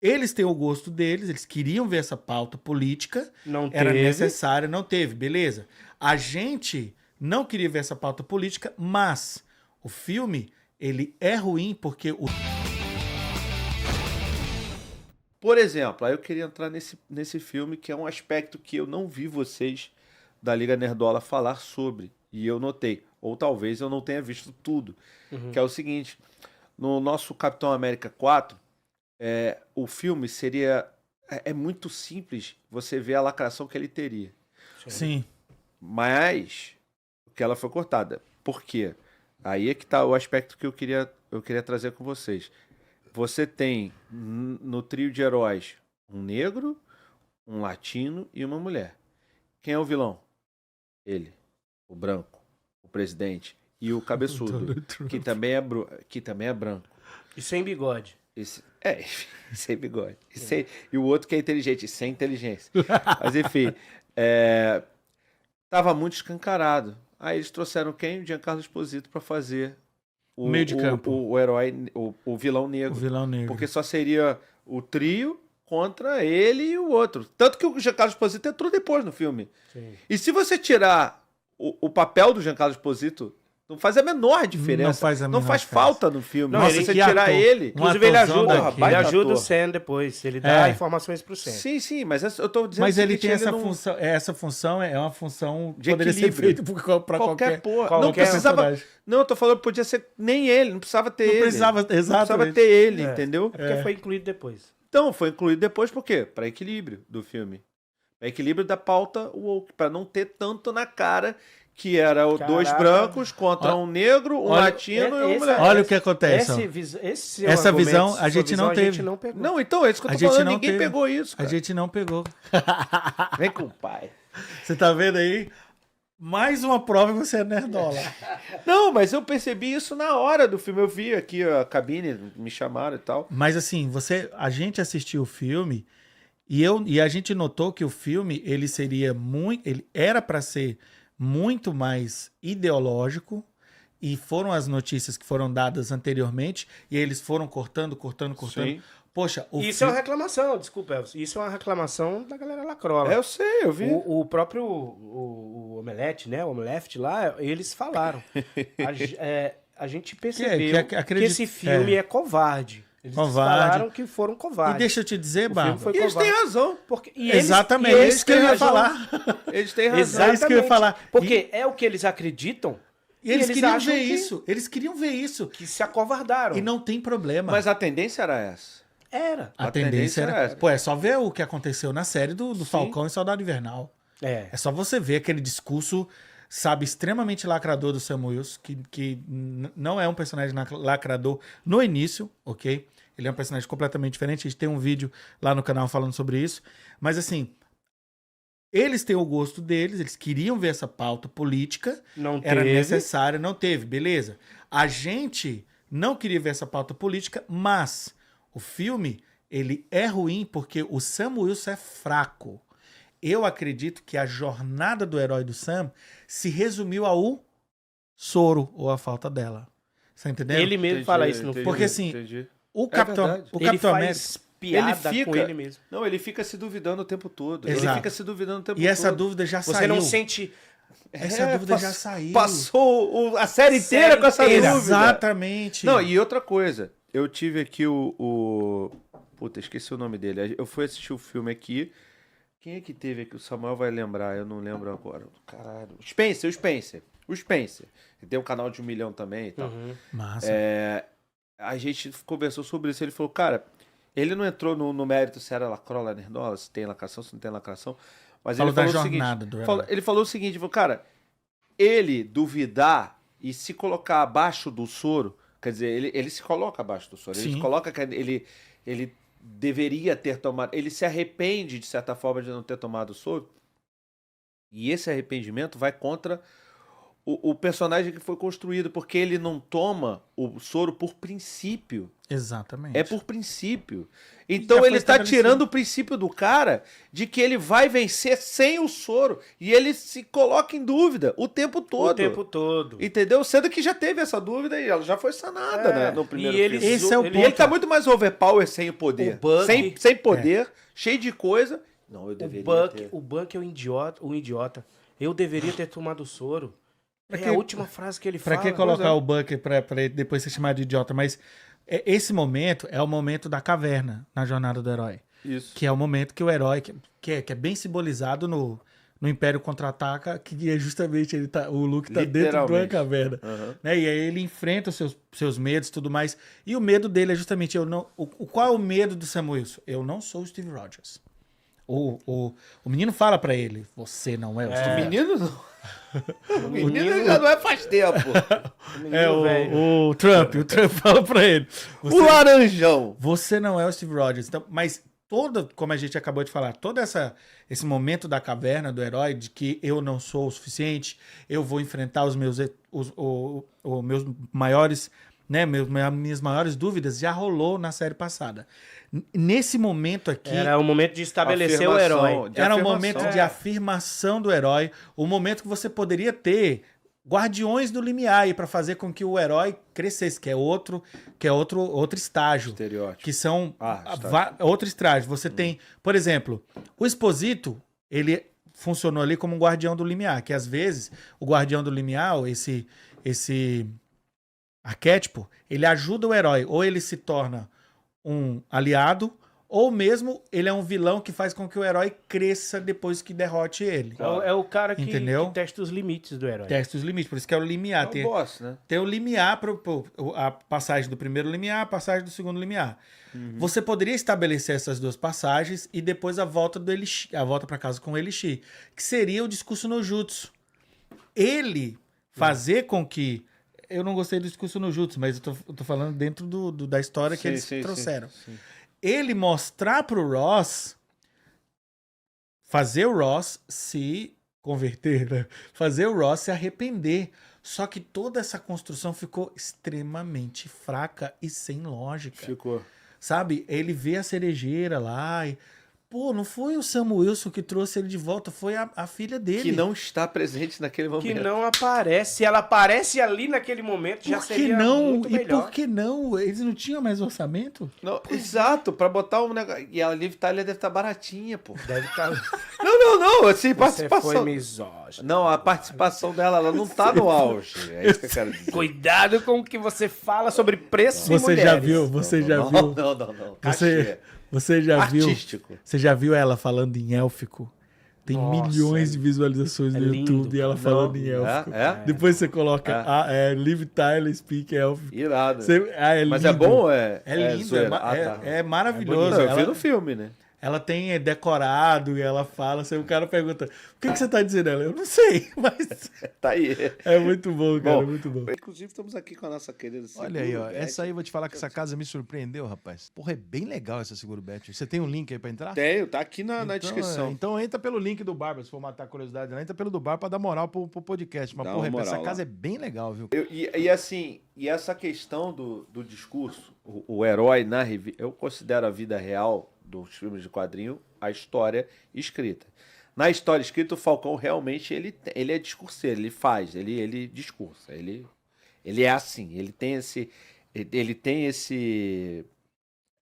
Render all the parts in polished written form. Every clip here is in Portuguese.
Eles têm o gosto deles, eles queriam ver essa pauta política, Não era teve. necessário, não teve, beleza. A gente não queria ver essa pauta política, mas o filme, ele é ruim porque o... Por exemplo, aí eu queria entrar nesse filme, que é um aspecto que eu não vi vocês da Liga Nerdola falar sobre, e eu notei, ou talvez eu não tenha visto tudo, que é o seguinte, no nosso Capitão América 4, o filme seria... É muito simples você ver a lacração que ele teria. Sim. Mas que ela foi cortada. Por quê? Aí é que tá o aspecto que eu queria trazer com vocês. Você tem no trio de heróis um negro, um latino e uma mulher. Quem é o vilão? Ele. O branco. O presidente. E o cabeçudo. que também é branco. E sem bigode. Sem bigode. E o outro que é inteligente, sem inteligência. Mas enfim, tava muito escancarado. Aí eles trouxeram quem? O Giancarlo Esposito para fazer o meio de campo. O herói, o vilão negro. O vilão negro. Porque só seria o trio contra ele e o outro. Tanto que o Giancarlo Esposito entrou depois no filme. Sim. E se você tirar o papel do Giancarlo Esposito, não faz a menor diferença. Não faz a menor faz diferença. falta no filme. Não, Nossa, ele se você que tirar ator. ele... Inclusive, ele atorzão ajuda, daquele. ele ajuda o ator. Sam depois. Ele dá É. informações pro Sam. Sim, mas eu tô dizendo Mas ele que tem essa não... função. Essa função é uma função que De poderia ser equilíbrio. feita para qualquer porra. qualquer Não precisava... personagem. Não, eu tô falando que podia ser nem ele, não precisava ter Não ele. precisava, Não precisava exatamente. ter ele, É. entendeu? Porque foi incluído depois. Então, foi incluído depois por quê? Para equilíbrio do filme. Para equilíbrio da pauta woke, para não ter tanto na cara que era dois Caraca. brancos contra um negro, um Olha, latino e uma esse- mulher. Olha o que acontece. Esse Essa argumento, visão, a sua gente não visão, teve. A gente não pegou. Não, então, é isso que eu A tô gente falando, não ninguém teve. pegou isso, A cara. gente não pegou. Vem com o pai. Você tá vendo aí? Mais uma prova e você é nerdola. Não, mas eu percebi isso na hora do filme. Eu vi aqui a cabine, me chamaram e tal. Mas assim, a gente assistiu o filme e a gente notou que o filme ele seria muito, ele era para ser muito mais ideológico e foram as notícias que foram dadas anteriormente e eles foram cortando. Sim. Poxa, Isso é uma reclamação, desculpa, Elcio. Isso é uma reclamação da galera lacrola. Eu sei, eu vi. O próprio o Omelete, né? O Omeleft lá, eles falaram. A gente percebeu que esse filme é covarde. Eles Covarde. falaram que foram covardes. E deixa eu te dizer, O filme Bárbara. foi E eles têm covarde. razão. Exatamente, e é isso que eu têm ia razão. falar. Eles têm razão. Exato. É isso que eu ia falar. Porque é o que eles acreditam. E eles queriam acham ver que- isso. Eles queriam ver isso. Que se acovardaram. E não tem problema. Mas a tendência era essa. Era. a a tendência tendência era. era essa. Pô, é só ver o que aconteceu na série do Falcão e Soldado Invernal. É só você ver aquele discurso, sabe, extremamente lacrador do Sam Wilson, que não é um personagem lacrador no início, ok? Ele é um personagem completamente diferente. A gente tem um vídeo lá no canal falando sobre isso. Mas assim, eles têm o gosto deles, eles queriam ver essa pauta política. Não Era teve. necessário, não teve, beleza. A gente não queria ver essa pauta política, mas o filme, ele é ruim porque o Sam Wilson é fraco. Eu acredito que a jornada do herói do Sam se resumiu ao soro ou a falta dela. Você tá entendendo? Ele mesmo fala isso no filme. Porque assim, Entendi. o Capitão, verdade. o Ele Capitão América... faz piada Ele fica- com ele mesmo. Não, ele fica se duvidando o tempo todo. Exato. Ele fica se duvidando o tempo E essa todo. dúvida já Você saiu. não sente... Essa dúvida já saiu. Passou a série inteira com essa inteira. dúvida. Exatamente. Não, e outra coisa. Eu tive aqui Puta, esqueci o nome dele. Eu fui assistir o filme aqui. Quem é que teve aqui? O Samuel vai lembrar, eu não lembro agora. Caralho. O Spencer. Ele tem um canal de 1 milhão também e tal. Massa. A gente conversou sobre isso. Ele falou, cara, ele não entrou no mérito se era lacrola, nerdola, se tem lacração, se não tem lacração. Mas Falou ele falou da o seguinte. jornada do herói. Ele falou o seguinte, falou, cara, ele duvidar e se colocar abaixo do soro, quer dizer, ele se coloca abaixo do soro. Ele Sim. se coloca que ele deveria ter tomado. Ele se arrepende, de certa forma, de não ter tomado o soro. E esse arrependimento vai contra o personagem que foi construído, porque ele não toma o soro por princípio. Exatamente. É por princípio. Então ele está tirando o princípio do cara de que ele vai vencer sem o soro. E ele se coloca em dúvida o tempo todo. O tempo todo. Entendeu? Sendo que já teve essa dúvida e ela já foi sanada, né? No primeiro filme. Esse é o ponto. E ele tá muito mais overpower sem o poder. Sem poder, cheio de coisa. Não, eu deveria ter. O Buck é um idiota. Eu deveria ter tomado o soro. É a última frase que ele fala. Pra que colocar o Buck pra depois ser chamado de idiota? Mas esse momento é o momento da caverna na jornada do herói. Isso. Que é o momento que o herói, que é bem simbolizado no Império Contra-Ataca, que é justamente o Luke tá dentro de uma caverna. Uhum. Né? E aí ele enfrenta os seus medos e tudo mais. E o medo dele é justamente, qual é o medo do Sam Wilson? Eu não sou o Steve Rogers. O menino fala pra ele, você não é o Steve Rogers. O menino não. O menino já não é faz tempo. O Trump fala pra ele. O laranjão. Você não é o Steve Rogers. Então, mas como a gente acabou de falar, todo esse momento da caverna do herói, de que eu não sou o suficiente, eu vou enfrentar os meus maiores, né, minhas maiores dúvidas, já rolou na série passada. Nesse momento aqui... Era o momento de estabelecer o herói. Era o momento de afirmação do herói, o momento que você poderia ter guardiões do limiar aí para fazer com que o herói crescesse, que é outro estágio. Estereótipo. Que são outro estágio. Você tem, por exemplo, o Exposito, ele funcionou ali como um guardião do limiar, que às vezes o guardião do limiar, esse arquétipo, ele ajuda o herói, ou ele se torna um aliado, ou mesmo ele é um vilão que faz com que o herói cresça depois que derrote ele. É o cara que testa os limites do herói. Testa os limites, por isso que é o limiar. É o boss, né? Tem o limiar, a passagem do primeiro limiar, a passagem do segundo limiar. Uhum. Você poderia estabelecer essas duas passagens e depois a volta para casa com o Elixir, que seria o discurso no Jutsu. Ele fazer com que... Eu não gostei do discurso no Jutsu, mas eu tô falando dentro da história que eles trouxeram. Sim. Ele mostrar pro Ross, fazer o Ross se converter, né? Fazer o Ross se arrepender. Só que toda essa construção ficou extremamente fraca e sem lógica. Ficou. Sabe? Ele vê a cerejeira lá e... Pô, não foi o Sam Wilson que trouxe ele de volta, foi a filha dele. Que não está presente naquele momento. Que não aparece. Se ela aparece ali naquele momento, já seria muito melhor. E por que não? Eles não tinham mais orçamento? Não, exato, pra botar um negócio... E a Liv Tyler deve estar baratinha, pô. Deve estar... Não, assim, participação... Você foi misógino. Não, a participação dela, ela não tá no auge. É isso que eu quero dizer. Cuidado com o que você fala sobre preço e mulheres. Você já viu? Não. Você já Artístico. viu? Você já viu ela falando em élfico? Tem milhões de visualizações no YouTube e ela falando em élfico. Depois você coloca Liv Tyler Speak Élfico. Irado. Mas lindo. é bom ou é lindo, é maravilhoso. Eu vi no filme, né? Ela tem decorado e ela fala, o cara pergunta, o que você tá dizendo? Ela, eu não sei, mas... Tá aí. É muito bom, cara, muito bom. Inclusive, estamos aqui com a nossa querida Seguro. Olha aí, ó, essa aí, vou te falar que essa casa me surpreendeu, rapaz. Porra, é bem legal essa Seguro Bet. Você tem um link aí pra entrar? Tenho, tá aqui na descrição. Então entra pelo link do Barba, se for matar a curiosidade, entra pelo do Bar pra dar moral pro podcast. Mas, porra, essa casa é bem legal, viu? E essa questão do discurso, o herói na revista, eu considero a vida real dos filmes de quadrinho, a história escrita. Na história escrita, o Falcão realmente ele é discurseiro, ele discursa, ele é assim, ele tem esse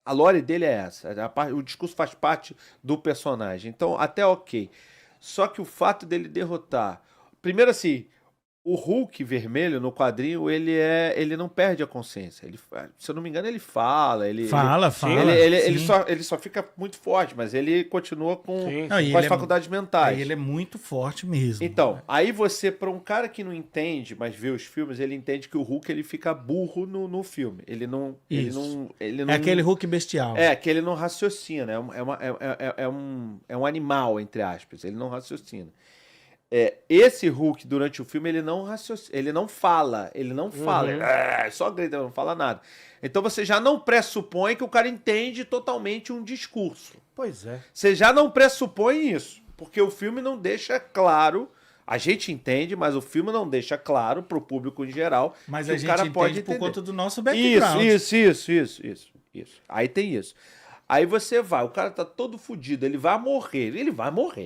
a lore dele é essa, o discurso faz parte do personagem, então até ok. Só que o fato dele derrotar, primeiro assim, o Hulk vermelho no quadrinho, ele não perde a consciência. Se eu não me engano, ele fala. Ele só fica muito forte, mas ele continua com as faculdades mentais. Ele é muito forte mesmo. Então, aí você, para um cara que não entende, mas vê os filmes, ele entende que o Hulk ele fica burro no filme. Ele não. É aquele Hulk bestial. É, que ele não raciocina. É um animal, entre aspas. Ele não raciocina. Esse Hulk, durante o filme, ele não fala, só grita, não fala nada. Então você já não pressupõe que o cara entende totalmente um discurso. Pois é. Você já não pressupõe isso, porque o filme não deixa claro A gente entende, mas o filme não deixa claro pro público em geral. Mas que a o gente cara entende pode por entender. conta do nosso background. Isso. Aí tem isso. Aí você vai, o cara tá todo fudido, ele vai morrer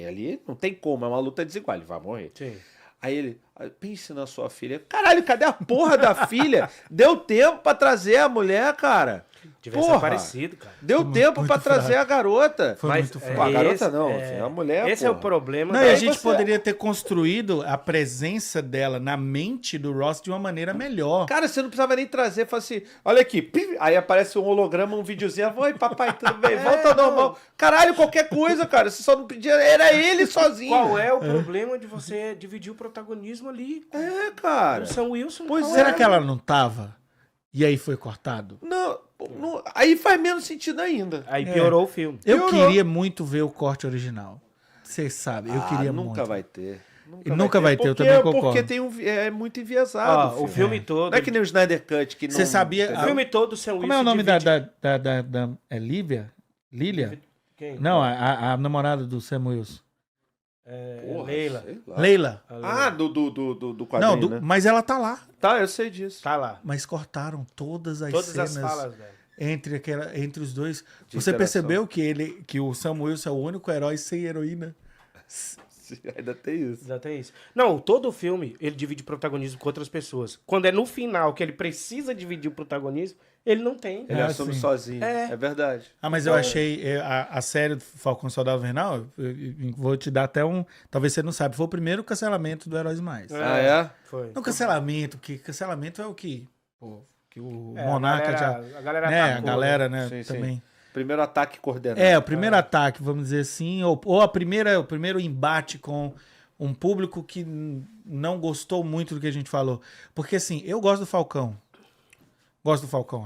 ali, não tem como, é uma luta desigual, ele vai morrer. Sim. Aí ele, pense na sua filha. Caralho, cadê a porra da filha? Deu tempo pra trazer a mulher, cara. Tivesse aparecido, cara. Deu tempo pra trazer a garota. Foi muito fraco. A garota não, a mulher, esse porra. é o problema. Não, e a gente poderia ter construído a presença dela na mente do Ross de uma maneira melhor. Cara, você não precisava nem trazer, fala assim, olha aqui, aí aparece um holograma, um videozinho, oi papai, tudo bem? Volta ao normal. Caralho, qualquer coisa, cara, você só não pedia, era ele sozinho. Qual é o problema de você dividir o protagonismo ali? Cara. O Sam Wilson. Será que ela não tava? E aí foi cortado? Não, aí faz menos sentido ainda. Aí piorou o filme. Eu queria muito ver o corte original. Você sabe, eu queria muito. Nunca vai ter. Nunca vai ter, eu também concordo. Porque é muito enviesado. O filme todo. Não é que nem o Snyder Cut. Que Você sabia... O filme todo, o Sam Wilson. Como é o nome da é Lívia? Lilia? Quem? Não, a namorada do Sam Wilson. Leila. Leila. Do quadrinho, Não, né? Mas ela tá lá. Tá, eu sei disso. Tá lá. Mas cortaram todas as Todas cenas as falas dela. entre os dois. De Você interação. percebeu que o Sam Wilson é o único herói sem heroína? Ainda tem isso. Já tem isso. Não, todo o filme, ele divide protagonismo com outras pessoas. Quando é no final que ele precisa dividir o protagonismo, ele não tem. Ele assume sozinho. É verdade. Mas eu achei a série do Falcão Soldado Invernal, eu vou te dar até um... Talvez você não saiba, foi o primeiro cancelamento do Heróis Mais. Foi. Não cancelamento, porque cancelamento é o que o É, Monarca a galera né, atacou, a galera, né, Sim, também... sim. Primeiro ataque coordenado. O primeiro ataque, vamos dizer assim, ou o primeiro embate com um público que não gostou muito do que a gente falou. Porque, assim, eu gosto do Falcão.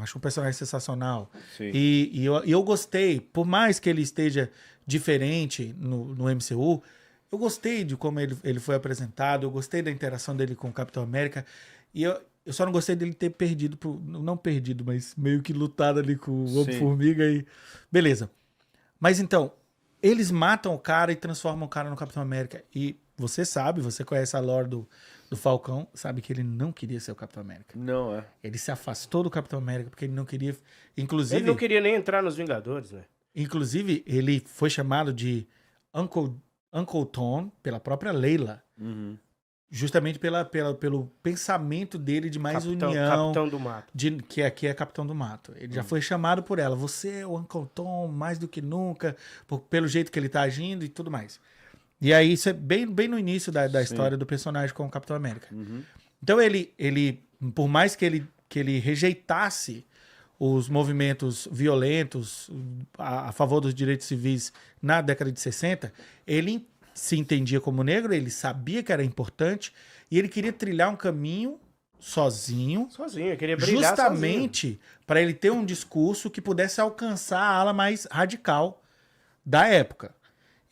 Acho um personagem sensacional. Sim. E eu gostei, por mais que ele esteja diferente no MCU, eu gostei de como ele foi apresentado, eu gostei da interação dele com o Capitão América, e eu só não gostei dele ter perdido, não perdido, mas meio que lutado ali com o Homem-Formiga e... Beleza. Mas então, eles matam o cara e transformam o cara no Capitão América. E você sabe, você conhece a lore do Falcão, sabe que ele não queria ser o Capitão América. Não, é. Ele se afastou do Capitão América porque ele não queria... Inclusive, ele não queria nem entrar nos Vingadores, né? Inclusive, ele foi chamado de Uncle Tom pela própria Leila. Uhum. Justamente pelo pensamento dele de mais união. Capitão do Mato. Que aqui é Capitão do Mato. Ele já foi chamado por ela. Você é o Uncle Tom mais do que nunca, pelo jeito que ele tá agindo e tudo mais. E aí, isso é bem no início da história do personagem com o Capitão América. Uhum. Então, ele, por mais que ele rejeitasse os movimentos violentos a favor dos direitos civis na década de 60, ele se entendia como negro, ele sabia que era importante e ele queria trilhar um caminho sozinho, ele queria brilhar justamente para ele ter um discurso que pudesse alcançar a ala mais radical da época.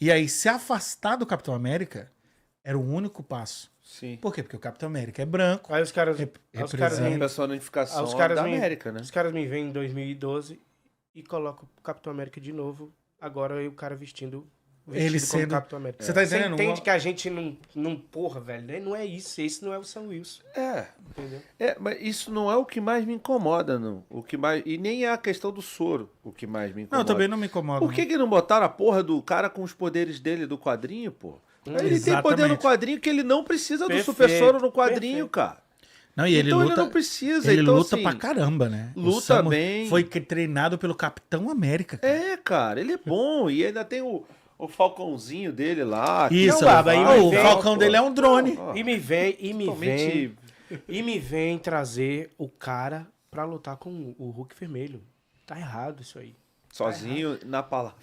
E aí, se afastar do Capitão América era o único passo. Sim. Por quê? Porque o Capitão América é branco. Aí os caras... a personificação da América, né? Os caras me vêm em 2012 e colocam o Capitão América de novo. Agora o cara vestido ele sendo Capitão América. Você tá entendendo? Você entende que a gente não porra, velho. Não é isso. Esse não é o Sam Wilson. Entendeu? Mas isso não é o que mais me incomoda, não. E nem é a questão do soro o que mais me incomoda. Não, também não me incomoda. Por que não botaram a porra do cara com os poderes dele do quadrinho, pô? Ele tem poder no quadrinho que ele não precisa do super soro no quadrinho, cara. Não, e então ele luta, não precisa. Ele então, luta assim, pra caramba, né? Luta bem. Foi treinado pelo Capitão América. Cara. Cara, ele é bom. E ainda tem o falcãozinho dele lá. Isso, o falcão dele é um drone. E me vem trazer o cara pra lutar com o Hulk vermelho. Tá errado isso aí. Sozinho na palavra.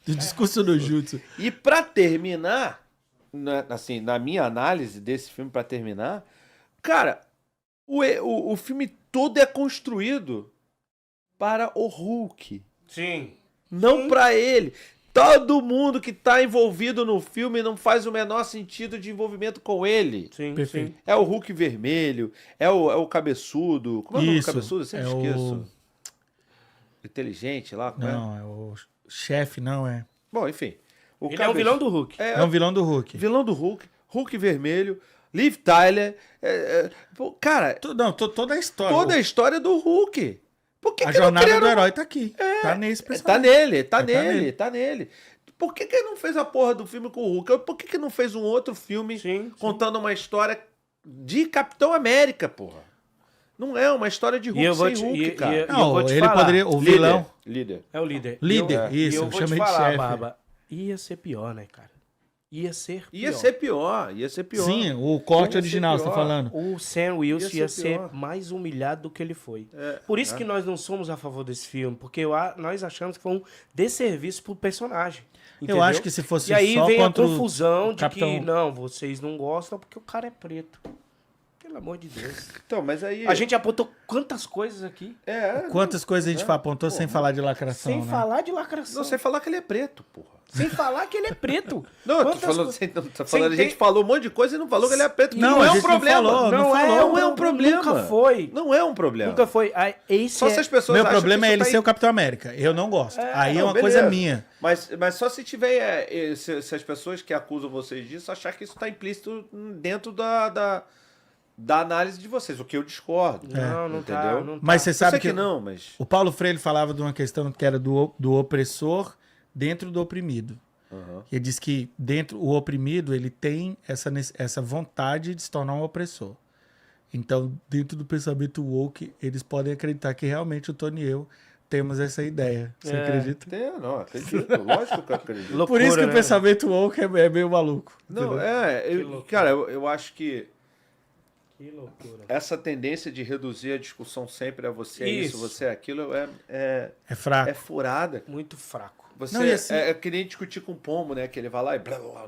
Do discurso do Jutsu. E pra terminar, assim, na minha análise desse filme pra terminar, cara, o filme todo é construído para o Hulk. Sim. Não pra ele. Todo mundo que tá envolvido no filme não faz o menor sentido de envolvimento com ele. Sim, perfeito. É o Hulk vermelho, é o cabeçudo. Como é o nome do cabeçudo? Eu sempre esqueço. Inteligente lá? Não, é o chefe, não é. Bom, enfim. Ele é um vilão do Hulk. É um vilão do Hulk. Vilão do Hulk. Hulk vermelho, Liv Tyler. Cara. Toda a história. Toda a história do Hulk. Por que a jornada do herói tá aqui. Tá nesse personagem. Tá nele. Por que não fez a porra do filme com o Hulk? Por que não fez um outro filme contando uma história de Capitão América, porra? Não é uma história de Hulk sem Hulk, cara. Não, ele poderia... O vilão... Líder. É o líder. Isso, eu vou te falar, Barba. Ia ser pior, né, cara? Ia ser pior. Sim, o corte original, você tá falando. O Sam Wilson ia ser mais humilhado do que ele foi. Por isso que nós não somos a favor desse filme, porque nós achamos que foi um desserviço pro personagem. Entendeu? Eu acho que se fosse só contra... E aí vem a confusão de Capitão... que, não, vocês não gostam porque o cara é preto. Pelo amor de Deus. Então, mas aí... A gente apontou quantas coisas aqui. Quantas coisas a gente apontou sem falar de lacração, Sem falar de lacração. Não, sem falar que ele é preto, porra. Sem falar que ele é preto. Não, a gente falou um monte de coisa e não falou que ele é preto. Não é um problema. Não é um problema. Nunca foi. Não é um problema. Nunca foi. Só se as pessoas Meu problema é ele ser o Capitão América. Eu não gosto. Aí é uma coisa minha. Mas só se tiver... Se as pessoas que acusam vocês disso achar que isso tá implícito dentro da análise de vocês, o que eu discordo. Não entendeu? Não tá. Mas você sabe que não, mas... O Paulo Freire falava de uma questão que era do opressor dentro do oprimido. Ele diz que o oprimido ele tem essa vontade de se tornar um opressor. Então, dentro do pensamento woke, eles podem acreditar que realmente o Tony e eu temos essa ideia. Você acredita? Não, acredito. Lógico que eu acredito. Loucura, por isso que o pensamento woke é meio maluco. Não, cara, eu acho que Que loucura. Essa tendência de reduzir a discussão sempre a você é isso, você é aquilo, é fraco. É furada. Muito fraco. Você não, assim, é que nem discutir com o Pombo, né? Que ele vai lá e blá, blá,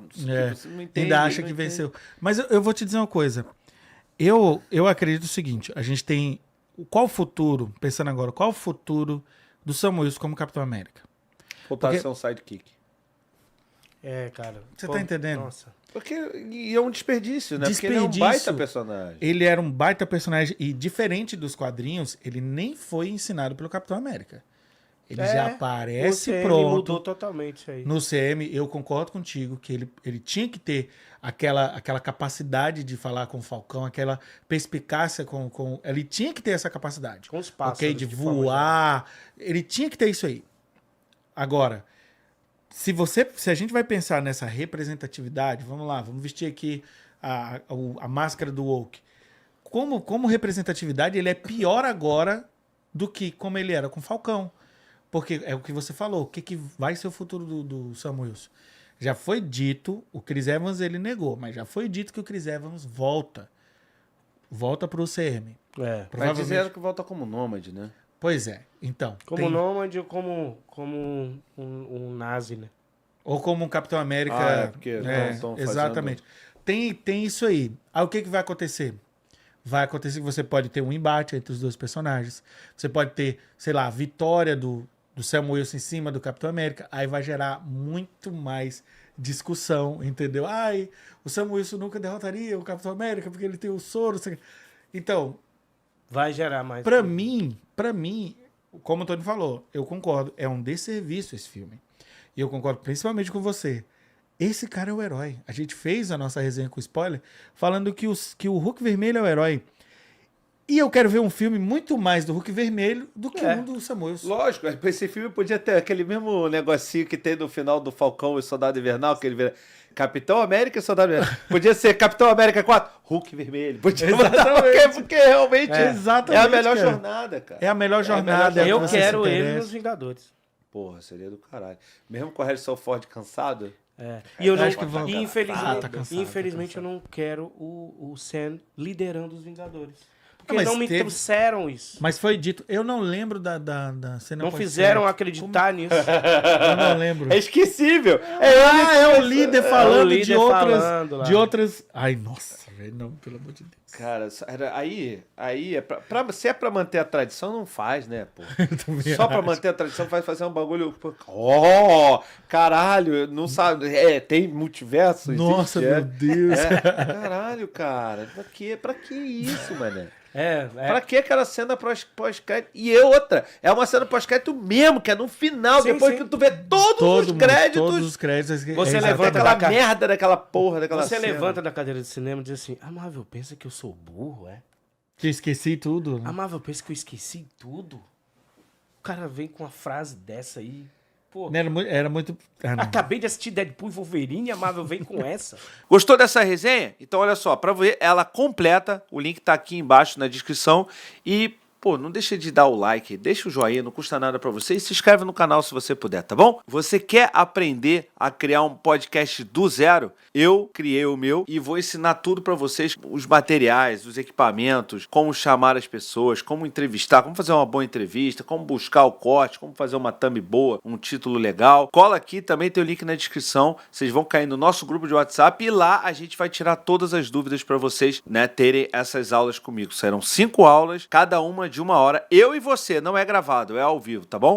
você não entende. Ainda acha que venceu. Mas eu vou te dizer uma coisa. Eu acredito o seguinte, a gente tem... Qual o futuro, pensando agora, qual o futuro do Sam Wilson como Capitão América? Voltar a ser um sidekick. Cara. Você tá entendendo? Nossa. Porque é um desperdício, né? Porque ele é um baita personagem. Ele era um baita personagem e, diferente dos quadrinhos, ele nem foi ensinado pelo Capitão América. Ele já aparece pronto. Mudou totalmente isso aí. No CM, eu concordo contigo que ele tinha que ter aquela capacidade de falar com o Falcão, aquela perspicácia com... Ele tinha que ter essa capacidade. Com os pássaros. De voar. Ele tinha que ter isso aí. Agora... Se a gente vai pensar nessa representatividade, vamos lá, vamos vestir aqui a máscara do woke. Como representatividade, ele é pior agora do que como ele era com o Falcão. Porque é o que você falou, o que vai ser o futuro do Sam Wilson? Já foi dito, o Chris Evans ele negou, mas já foi dito que o Chris Evans volta pro CM. Mas dizendo que volta como nômade, né? Pois é, então. Como nômade ou como um nazi, né? Ou como um Capitão América. Porque não exatamente. Tem isso aí. Aí o que vai acontecer? Vai acontecer que você pode ter um embate entre os dois personagens. Você pode ter, sei lá, a vitória do Sam Wilson em cima do Capitão América. Aí vai gerar muito mais discussão, entendeu? O Sam Wilson nunca derrotaria o Capitão América porque ele tem o soro. Então... Vai gerar mais. Pra mim, como o Tony falou, eu concordo, é um desserviço esse filme. E eu concordo principalmente com você. Esse cara é o herói. A gente fez a nossa resenha com spoiler falando que o Hulk Vermelho é o herói. E eu quero ver um filme muito mais do Hulk Vermelho do que um do Sam Wilson. Lógico, esse filme podia ter aquele mesmo negocinho que tem no final do Falcão e Soldado Invernal, que ele vira Capitão América e Soldado Invernal. Podia ser Capitão América 4, Hulk Vermelho. Podia porque realmente é a melhor jornada, cara. É a melhor jornada. Eu quero ele nos Vingadores. Porra, seria do caralho. Mesmo com o Harrison Ford cansado... E eu não, infelizmente eu não quero o Sam liderando os Vingadores. Porque não me trouxeram isso. Mas foi dito. Eu não lembro da cena. Não fizeram acreditar nisso. Eu não lembro. É esquecível. É o líder falando de outras. Ai, nossa, velho. Não, pelo amor de Deus. Cara, aí se é pra manter a tradição, não faz, né, pô? Só pra manter a tradição vai fazer um bagulho... Caralho, não sabe... tem multiverso? Nossa, meu Deus. Caralho, cara. Pra que isso, mané? Pra que aquela cena pós-crédito? E outra, é uma cena pós-crédito mesmo, que é no final, depois que tu vê todos os créditos. Todos os créditos. Você levanta aquela merda daquela porra, daquela cena. Você levanta da cadeira de cinema e diz assim, a Marvel pensa que eu sou burro, é? Que esqueci tudo. Né? A Marvel pensa que eu esqueci tudo? O cara vem com uma frase dessa aí... Pô, era muito... Acabei de assistir Deadpool e Wolverine e a Marvel vem com essa. Gostou dessa resenha? Então olha só, pra ver ela completa, o link tá aqui embaixo na descrição e... Pô, não deixa de dar o like, deixa o joinha, não custa nada pra você e se inscreve no canal se você puder, tá bom? Você quer aprender a criar um podcast do zero? Eu criei o meu e vou ensinar tudo pra vocês, os materiais, os equipamentos, como chamar as pessoas, como entrevistar, como fazer uma boa entrevista, como buscar o corte, como fazer uma thumb boa, um título legal. Cola aqui, também tem o link na descrição, vocês vão cair no nosso grupo de WhatsApp e lá a gente vai tirar todas as dúvidas pra vocês, né, terem essas aulas comigo. Serão 5 aulas, cada uma de 1 hora. Eu e você, não é gravado, é ao vivo, tá bom?